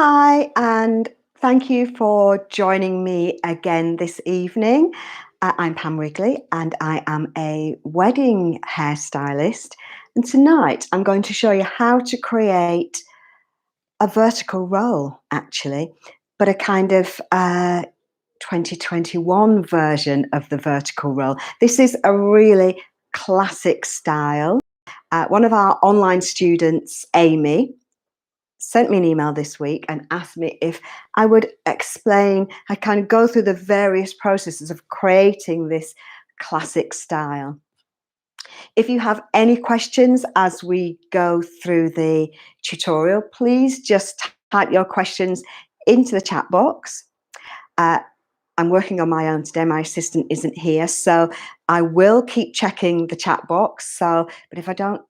Hi, and thank you for joining me again this evening. I'm Pam Wrigley, and I am a wedding hairstylist. And tonight I'm going to show you how to create a vertical roll, actually, but a kind of 2021 version of the vertical roll. This is a really classic style. One of our online students, Amy, sent me an email this week and asked me if I would explain, I kind of go through the various processes of creating this classic style. If you have any questions as we go through the tutorial, please just type your questions into the chat box. I'm working on my own today. My assistant isn't here, so I will keep checking the chat box. But if I don't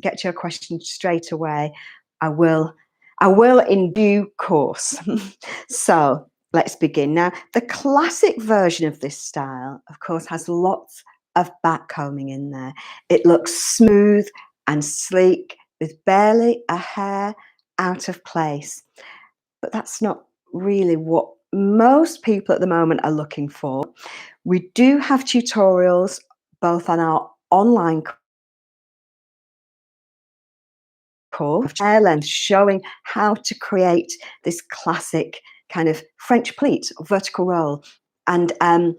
get to your question straight away, I will in due course. So let's begin. Now, the classic version of this style, of course, has lots of back combing in there. It looks smooth and sleek with barely a hair out of place. But that's not really what most people at the moment are looking for. We do have tutorials both on our online course, hair length, showing how to create this classic kind of French pleat or vertical roll. And I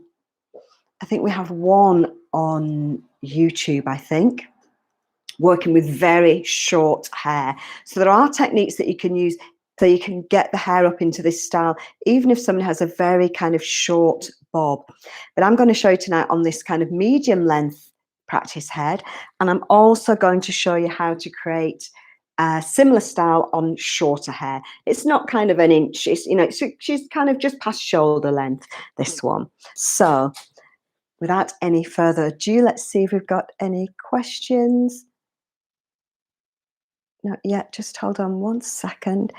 think we have one on YouTube, I think, working with very short hair. So there are techniques that you can use so you can get the hair up into this style, even if someone has a very kind of short bob. But I'm going to show you tonight on this kind of medium length practice head. And I'm also going to show you how to create a similar style on shorter hair. It's not kind of an inch, it's, she's kind of just past shoulder length, this one. So without any further ado, let's see if we've got any questions. Not yet, just hold on one second.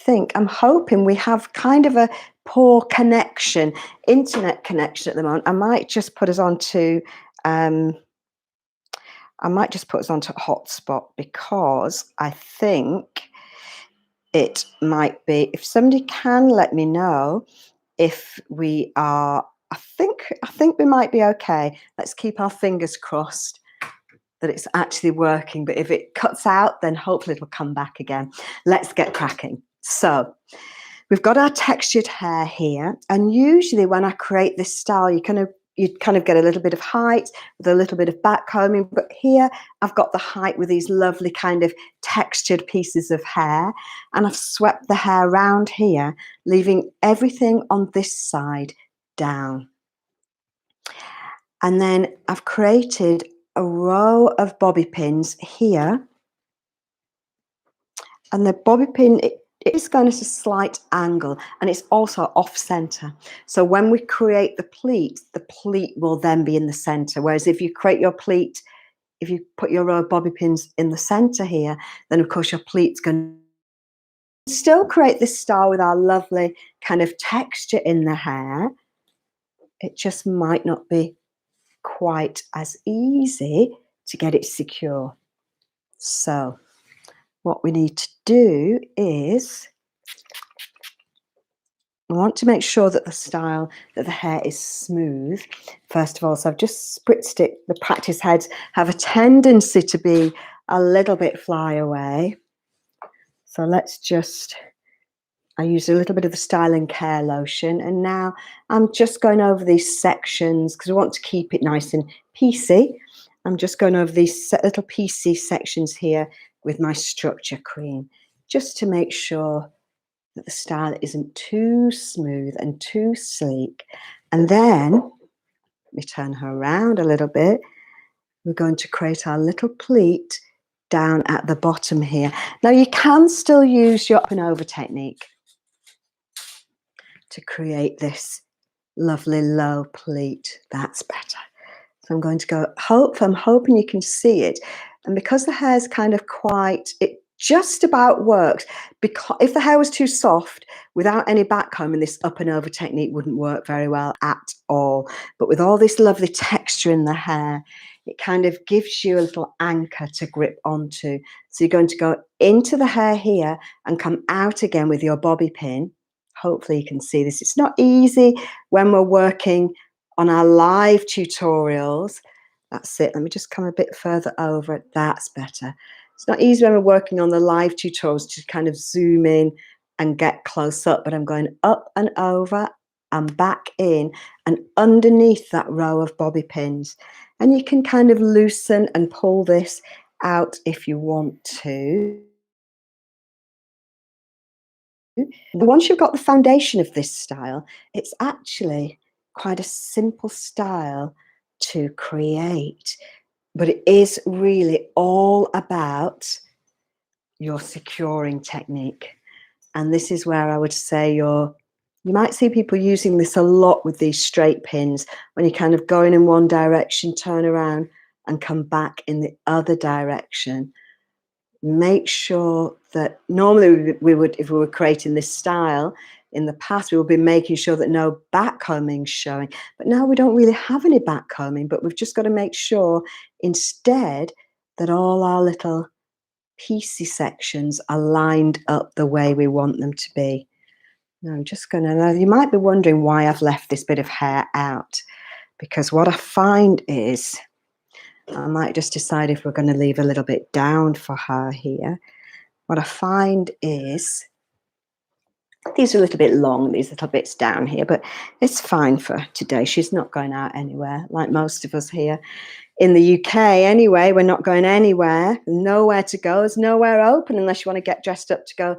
I'm hoping we have kind of a poor connection, internet connection at the moment. I might just put us onto hotspot because I think it might be, if somebody can let me know if we are, I think we might be okay. Let's keep our fingers crossed that it's actually working, but if it cuts out, then hopefully it'll come back again. Let's get cracking. So we've got our textured hair here, and usually when I create this style, you kind of get a little bit of height with a little bit of back combing, but here I've got the height with these lovely kind of textured pieces of hair, and I've swept the hair around here, leaving everything on this side down. And then I've created a row of bobby pins here, and the bobby pin it is going at a slight angle, and it's also off center. So when we create the pleat will then be in the center, whereas if you create your pleat, if you put your row of bobby pins in the center here, then of course your pleat's going to still create this style with our lovely kind of texture in the hair. It just might not be quite as easy to get it secure. So what we need to do is we want to make sure that the hair is smooth first of all. So I've just spritzed it. The practice heads have a tendency to be a little bit fly away, so I use a little bit of the Styling Care lotion, and now I'm just going over these sections because we want to keep it nice and piecey. I'm just going over these little piecey sections here with my structure cream, just to make sure that the style isn't too smooth and too sleek. And then, let me turn her around a little bit. We're going to create our little pleat down at the bottom here. Now you can still use your up and over technique to create this lovely low pleat. That's better. So I'm going to go, I'm hoping you can see it. And because the hair is kind of it just about works. Because if the hair was too soft, without any back combing, this up and over technique wouldn't work very well at all. But with all this lovely texture in the hair, it kind of gives you a little anchor to grip onto. So you're going to go into the hair here and come out again with your bobby pin. Hopefully you can see this. It's not easy when we're working on our live tutorials. That's it. Let me just come a bit further over. That's better. It's not easy when we're working on the live tutorials to kind of zoom in and get close up, but I'm going up and over and back in and underneath that row of bobby pins. And you can kind of loosen and pull this out if you want to. And once you've got the foundation of this style, it's actually quite a simple style to create, but it is really all about your securing technique. And this is where I would say you might see people using this a lot with these straight pins, when you kind of go in one direction, turn around and come back in the other direction. Make sure that normally we would, if we were creating this style in the past, we would be making sure that no back combing's showing. But now we don't really have any back combing, but we've just got to make sure instead that all our little piecey sections are lined up the way we want them to be. Now I'm just going to, you might be wondering why I've left this bit of hair out, because what I find is I might just decide if we're going to leave a little bit down for her here. What I find is these are a little bit long, these little bits down here, but it's fine for today. She's not going out anywhere, like most of us here in the UK anyway. We're not going anywhere, nowhere to go. There's nowhere open unless you want to get dressed up to go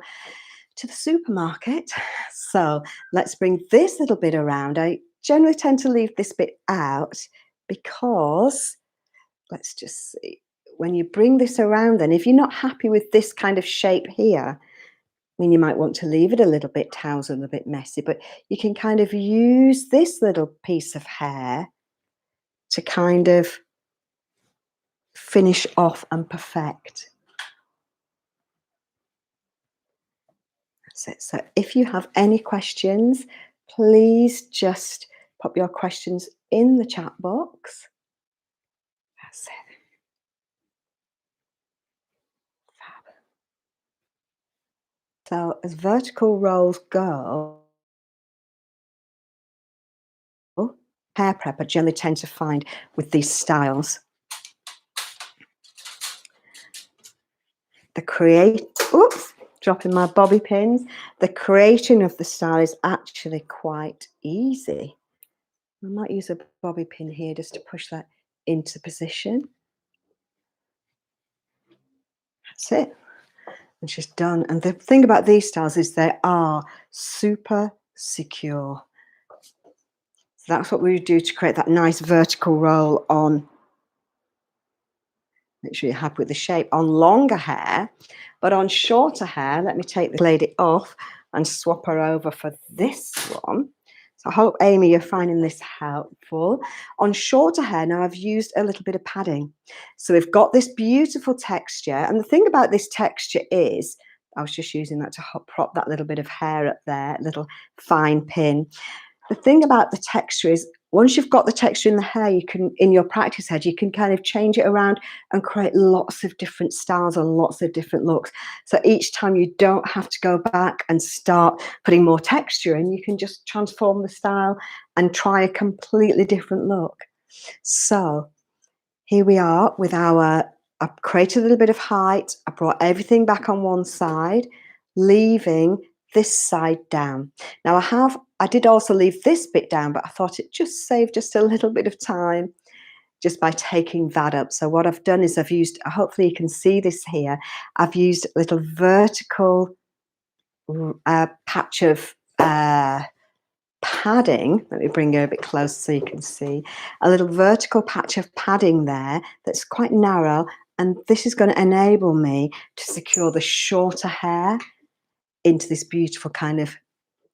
to the supermarket. So let's bring this little bit around. I generally tend to leave this bit out because, let's just see, when you bring this around, then if you're not happy with this kind of shape here, I mean, you might want to leave it a little bit tousled, a bit messy, but you can kind of use this little piece of hair to kind of finish off and perfect. That's it. So if you have any questions, please just pop your questions in the chat box. That's it. Fab. So as vertical rolls go, hair prep I generally tend to find with these styles, dropping my bobby pins, the creating of the style is actually quite easy. I might use a bobby pin here just to push that into position. That's it. And she's done. And the thing about these styles is they are super secure. So that's what we do to create that nice vertical roll on. Make sure you're happy with the shape on longer hair, but on shorter hair, let me take this lady off and swap her over for this one. So I hope, Amy, you're finding this helpful. On shorter hair, now I've used a little bit of padding. So we've got this beautiful texture. And the thing about this texture is, I was just using that to prop that little bit of hair up there, little fine pin. The thing about the texture is, once you've got the texture in the hair, you can, in your practice head, you can kind of change it around and create lots of different styles and lots of different looks. So each time you don't have to go back and start putting more texture in, you can just transform the style and try a completely different look. So here we are with our, I've created a little bit of height. I brought everything back on one side, leaving this side down. Now I did also leave this bit down, but I thought it just saved just a little bit of time just by taking that up. So what I've done is I've used, hopefully you can see this here, I've used a little vertical patch of padding. Let me bring her a bit closer so you can see. A little vertical patch of padding there that's quite narrow, and this is going to enable me to secure the shorter hair into this beautiful kind of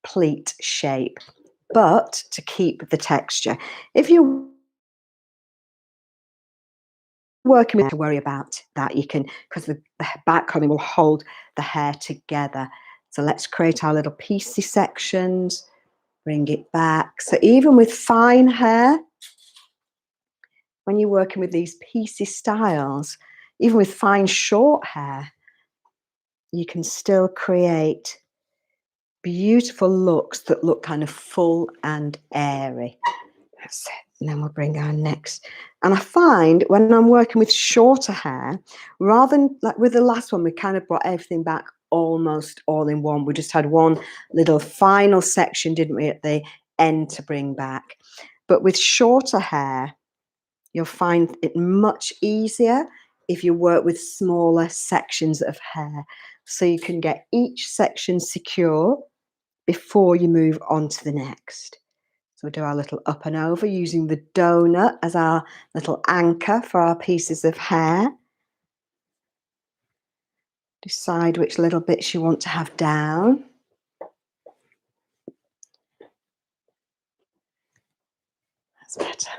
pleat shape, but to keep the texture. If you're working with to worry about that, you can, because the back combing will hold the hair together. So let's create our little piecey sections, bring it back. So even with fine hair, when you're working with these piecey styles, even with fine short hair, you can still create beautiful looks that look kind of full and airy. That's it. And then we'll bring our next. And I find when I'm working with shorter hair, rather than like with the last one, we kind of brought everything back almost all in one. We just had one little final section, didn't we, at the end to bring back. But with shorter hair, you'll find it much easier if you work with smaller sections of hair. So you can get each section secure before you move on to the next. So we'll do our little up and over using the donut as our little anchor for our pieces of hair. Decide which little bits you want to have down. That's better.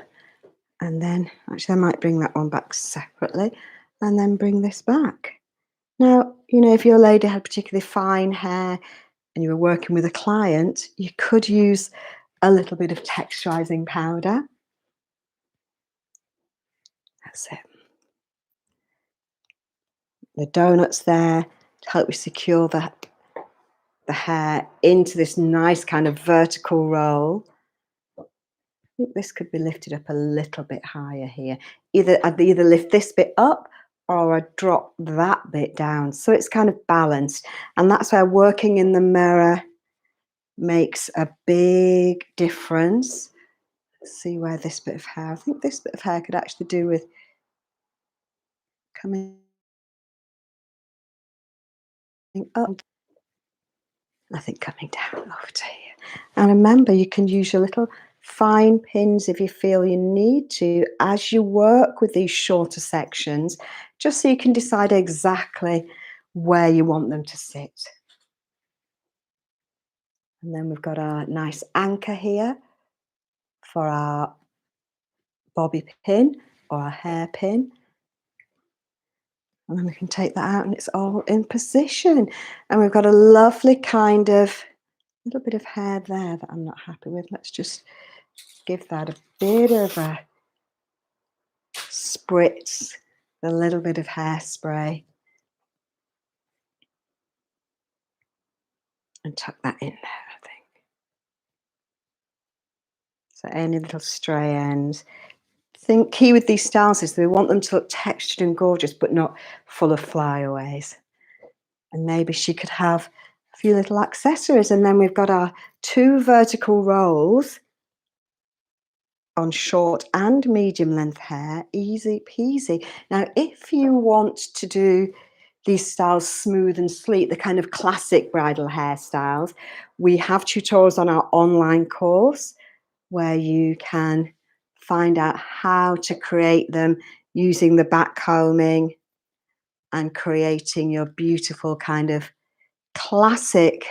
And then, actually I might bring that one back separately and then bring this back. Now, you know, if your lady had particularly fine hair and you were working with a client, you could use a little bit of texturizing powder. That's it. The donuts there to help you secure the hair into this nice kind of vertical roll. I think this could be lifted up a little bit higher here. I'd either lift this bit up or I'd drop that bit down. So it's kind of balanced. And that's where working in the mirror makes a big difference. Let's see where this bit of hair, I think this bit of hair could actually do with coming up. I think coming down over to here. And remember, you can use your little fine pins if you feel you need to as you work with these shorter sections, just so you can decide exactly where you want them to sit. And then we've got our nice anchor here for our bobby pin or our hairpin. And then we can take that out and it's all in position. And we've got a lovely kind of little bit of hair there that I'm not happy with. Let's just give that a bit of a spritz, a little bit of hairspray, and tuck that in there, I think. So any little stray ends. Think key with these styles is we want them to look textured and gorgeous, but not full of flyaways. And maybe she could have a few little accessories. And then we've got our 2 vertical rolls on short and medium length hair, easy peasy. Now, if you want to do these styles smooth and sleek, the kind of classic bridal hairstyles, we have tutorials on our online course where you can find out how to create them using the back combing and creating your beautiful kind of classic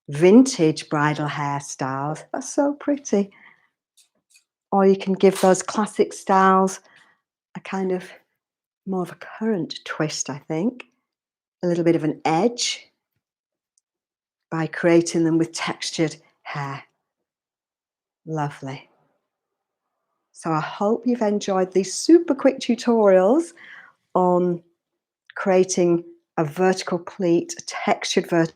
vintage bridal hairstyles. That's so pretty. Or you can give those classic styles a kind of more of a current twist, I think. A little bit of an edge by creating them with textured hair. Lovely. So I hope you've enjoyed these super quick tutorials on creating a vertical pleat, a textured vertical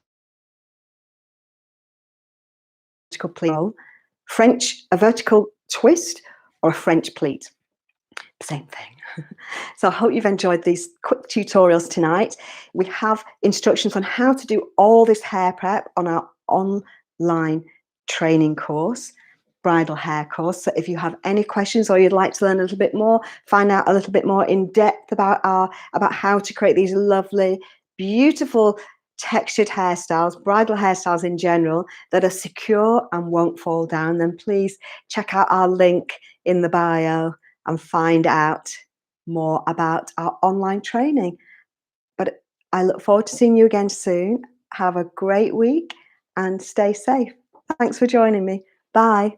pleat, a vertical twist or a French pleat. Same thing. So I hope you've enjoyed these quick tutorials tonight. We have instructions on how to do all this hair prep on our online training course, bridal hair course. So if you have any questions or you'd like to learn a little bit more, find out a little bit more in depth about how to create these lovely, beautiful textured hairstyles, bridal hairstyles in general, that are secure and won't fall down, then please check out our link in the bio and find out more about our online training. But I look forward to seeing you again soon. Have a great week and stay safe. Thanks for joining me. Bye.